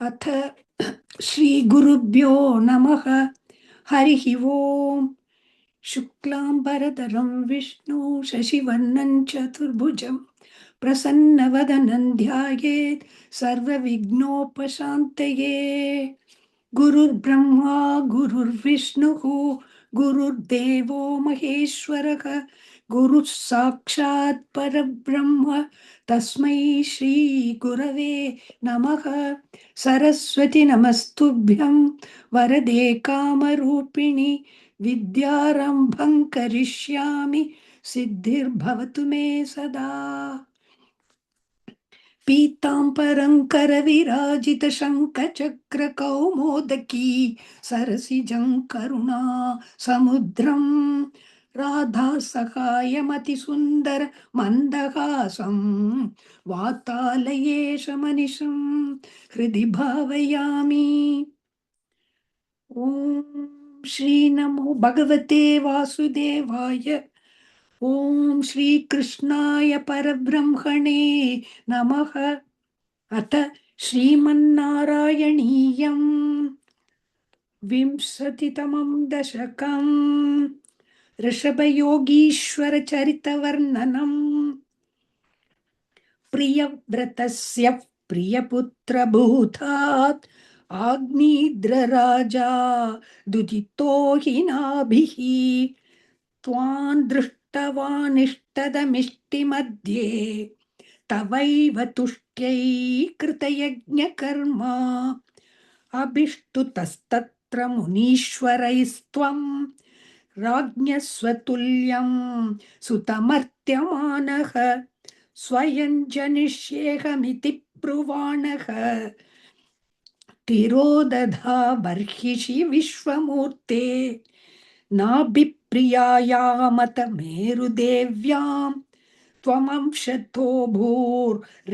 अथ श्रीगुरुभ्यो नमः। हरिः ओम्। शुक्लाम्बरधरं विष्णु शशिवर्णं चतुर्भुजं प्रसन्नवदनं ध्यायेत् सर्वविघ्नोपशान्तये। गुरुर्ब्रह्मा गुरुर्विष्णुः गुरुर्देवो महेश्वरः गुरुः साक्षात् परब्रह्म तस्मै श्री गुरवे नमः। सरस्वती नमस्तुभ्यं वरदे कामरूपिणि विद्यारम्भं करिष्यामि सिद्धिर्भवतु मे सदा। पीताम्बरं करविराजितशङ्खचक्रकौमोदकी सरसिजं करुणा समुद्रं राधासहायमतिसुन्दर मन्दहासं वातालयेशमनिशं हृदि भावयामि। ॐ श्री नमो भगवते वासुदेवाय। ॐ श्रीकृष्णाय परब्रह्मणे नमः। अथ श्रीमन्नारायणीयं विंशतितमं दशकम्। ऋषभयोगीश्वरचरितवर्णनम्। प्रियव्रतस्य प्रियपुत्रभूतात् आग्नेयराजा दुदितो हि नाभिः त्वां दृष्टवानिष्टदमिष्टिमध्ये तवैव तुष्ट्यै कृतयज्ञकर्मा अभिष्टुतस्तत्र मुनीश्वरैस्त्वं राज्ञः स्वतुल्यं सुतमर्त्यमानः स्वयं जनिष्येऽहमिति ब्रुवाणः तिरोदधा बर्हिषि विश्वमूर्ते नाभिप्रियायामत मेरुदेव्यां त्वमंशतो भूर्ऋषभाभिधानः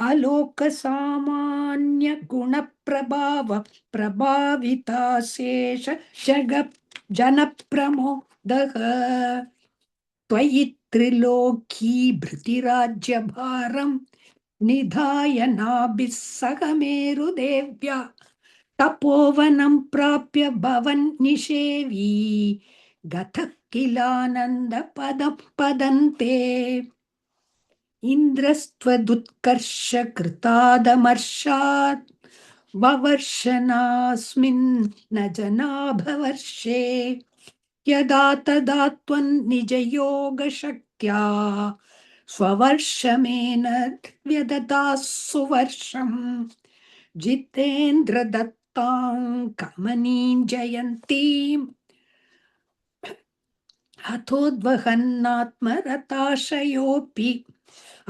आलोकसामान्यगुणप्रभाव प्रभाविताशेष जग जनप्रमोदः त्वयि त्रिलोकी भृतिराज्यभारं निधाय नाभिः सह मेरुदेव्या तपोवनं प्राप्य भवन् निषेवी गतः किलानन्दपदं पदन्ते इन्द्रस्त्वदुत्कर्षकृतादमर्षात् ववर्षनास्मिन् न जनाभवर्षे यदा तदा त्वन्निजयोगशक्त्या स्ववर्षमेन व्यददाः सुवर्षम् जितेन्द्रदत्तां कमनीं जयन्तीम् हतोद्वहन्नात्मरताशयोऽपि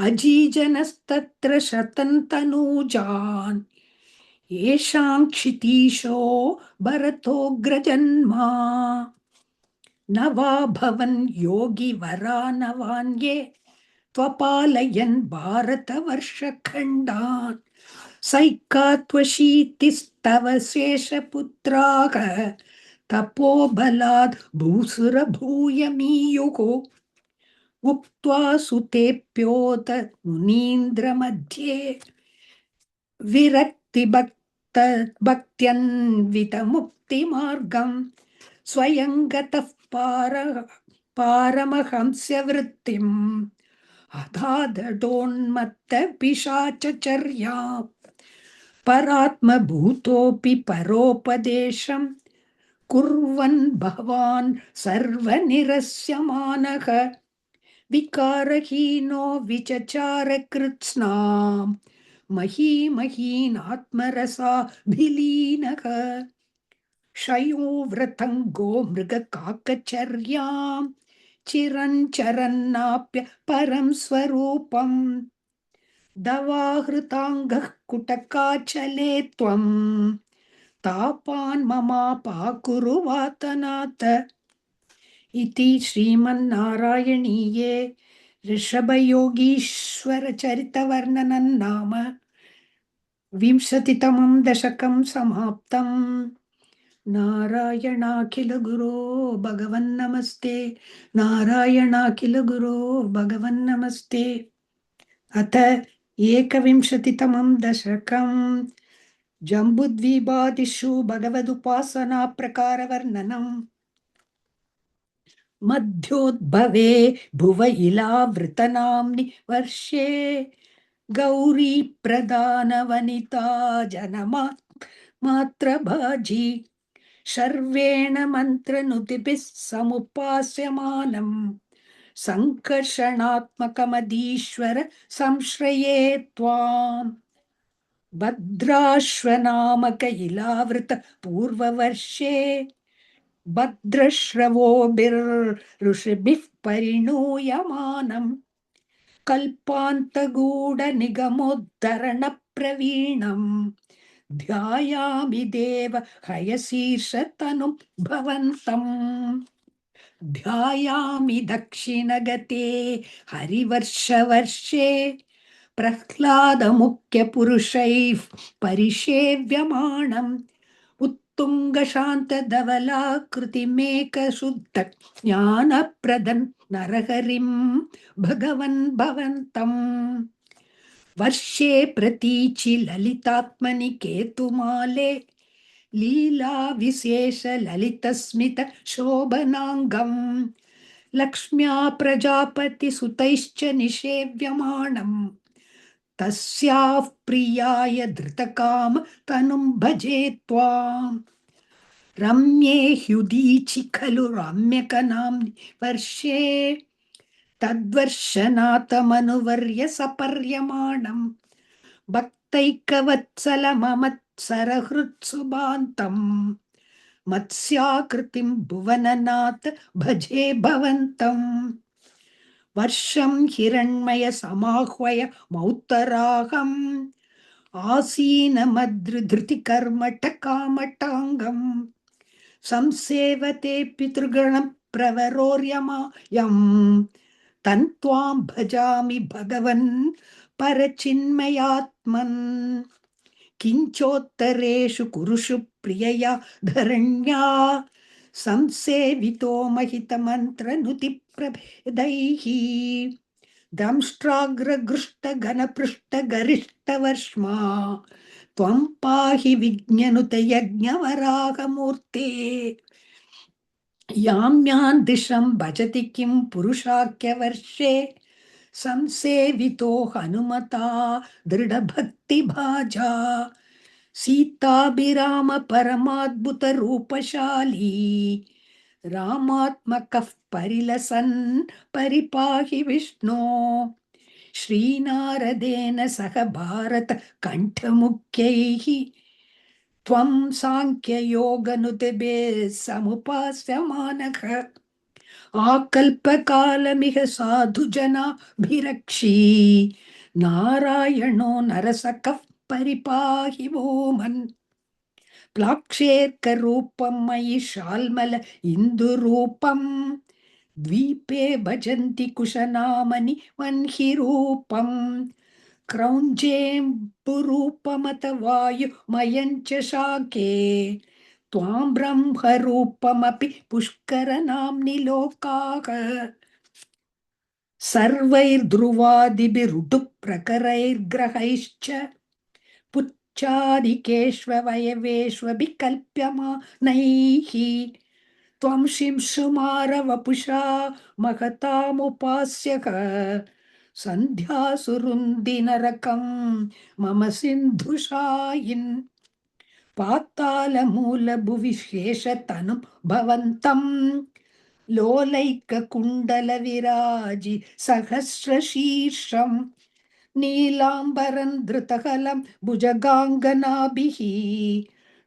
अजीजनस्तत्र शतन्तनूजान् येषां क्षितीशो भरतोऽग्रजन्मा न वा भवन् योगिवरा नवान्ये त्वपालयन् भारतवर्षखण्डान् सैकात्वशीतिस्तव शेषपुत्राः तपोबलाद् भूसुरभूयमीयुः उक्त्वा सुतेभ्योऽथ मुनीन्द्रमध्ये विरक्तिभक्त भक्त्यन्वितमुक्तिमार्गं स्वयं गतः पारमहंस्यवृत्तिम् अधादडोन्मत्तपिशाचचर्यां परात्मभूतोऽपि परोपदेशं कुर्वन् भवान् सर्वनिरस्यमानः विकारहीनो विचचार कृत्स्नां महीमहीनात्मरसाभिलीनः क्षयोव्रतं गोमृगकाकचर्यां चिरञ्चरन्नाप्य परं स्वरूपम् दवाहृताङ्गः कुटकाचले त्वं तापान् ममापाकुरु वातनात् इति श्रीमन्नारायणीये ऋषभयोगीश्वरचरितवर्णनं नाम विंशतितमं दशकं समाप्तम्। नारायणाखिल गुरो भगवन्नमस्ते। नारायणाखिल गुरो भगवन्नमस्ते। अथ एकविंशतितमं दशकम् जम्बुद्वीपादिषु भगवदुपासना प्रकारवर्णनम् मध्योद्भवे भुव इलावृतनाम्नि वर्षे गौरी प्रधानवनिता जनमा मात्रभाजी शर्वेण मन्त्रनुतिभिः समुपास्यमानम् सङ्कर्षणात्मकमदीश्वर संश्रये त्वाम् भद्राश्वनामक इलावृत पूर्ववर्षे भद्रश्रवोभिर्ऋषिभिः परिणूयमानम् कल्पान्तगूढनिगमोद्धरणप्रवीणम् ध्यायामि देव हयशीर्षतनुं भवन्तम् ध्यायामि दक्षिणगते हरिवर्षवर्षे प्रह्लादमुख्यपुरुषैः परिसेव्यमाणम् उत्तुङ्गशान्तधवलाकृतिमेकशुद्ध ज्ञानप्रदन् नरहरिं भगवन् भवन्तम् वर्षे प्रतीचि ललितात्मनि केतुमाले लीला विशेष ललितस्मित शोभनाङ्गम् लक्ष्म्या प्रजापति सुतैश्च निषेव्यमाणम् तस्याः प्रियाय धृतकाम तनुं भजे त्वाम् रम्ये ह्युदीचि खलु रम्यकनाम्नि वर्षे तद्वर्षनाथमनुवर्य सपर्यमाणम् भक्तैकवत्सलममत्सरहृत्सुभान्तम् मत्स्याकृतिं भुवननाथ भजे भवन्तम् वर्षं हिरण्मय समाह्वय मौत्तराहम् आसीनमद्रिधृतिकर्मठकामटाङ्गम् संसेवते पितृगणप्रवरोर्यमायम् तन्त्वां भजामि भगवन् परचिन्मयात्मन् किञ्चोत्तरेषु कुरुषु प्रियया धरण्या संसेवितो महितमन्त्रनुतिप्रभेदैः दंष्ट्राग्रगृष्टघनपृष्ठगरिष्ठवर्ष्मा त्वं पाहि विज्ञनुत यज्ञवराहमूर्ते यां यां दिशं भजति किं पुरुषाख्यवर्षे संसेवितो हनुमता दृढभक्तिभाजा सीताभिराम परमाद्भुत रूपशाली रामात्मकः परिलसन् परिपाहि विष्णो श्रीनारदेन सह भारत कण्ठमुख्यैः त्वं साङ्ख्ययोगनुतिभिः समुपास्यमानः आकल्पकालमिह साधुजनाभिरक्षी नारायणो नरसकः परिपाहि वो मन् प्लाक्षेर्करूपं मयि शाल्मल इन्दुरूपं द्वीपे भजन्ति कुशनामनि वह्निरूपं क्रौञ्जेऽम्बुरूपमथ वायुमयञ्च शाके त्वां ब्रह्मरूपमपि पुष्करनाम्नि लोकाः सर्वैर्ध्रुवादिभिरुडुप्रकरैर्ग्रहैश्च पुच्छादिकेष्ववयवेष्वभिकल्प्यमानैः त्वं शिंशुमारवपुषा महतामुपास्यः सन्ध्यासुरुन्दिनरकं मम सिन्धुषायिन् पातालमूलभुवि शेषतनुं भवन्तम् लोलैककुण्डलविराजि सहस्रशीर्षम् नीलाम्बरं धृतहलं भुजगाङ्गनाभिः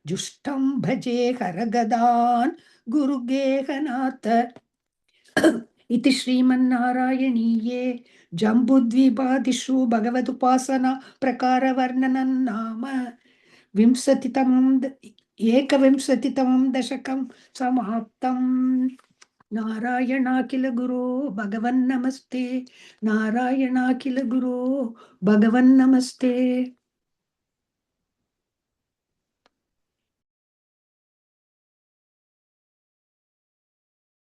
जुष्टं भजे हरगदान् गुरुगेहनाथ इति श्रीमन्नारायणीये जम्बुद्वीपादिषु भगवदुपासना प्रकारवर्णनं नाम एकविंशतितमं दशकं समाप्तम् नारायणाखिल गुरो भगवन् नमस्ते नारायणाखिल गुरो भगवन् नमस्ते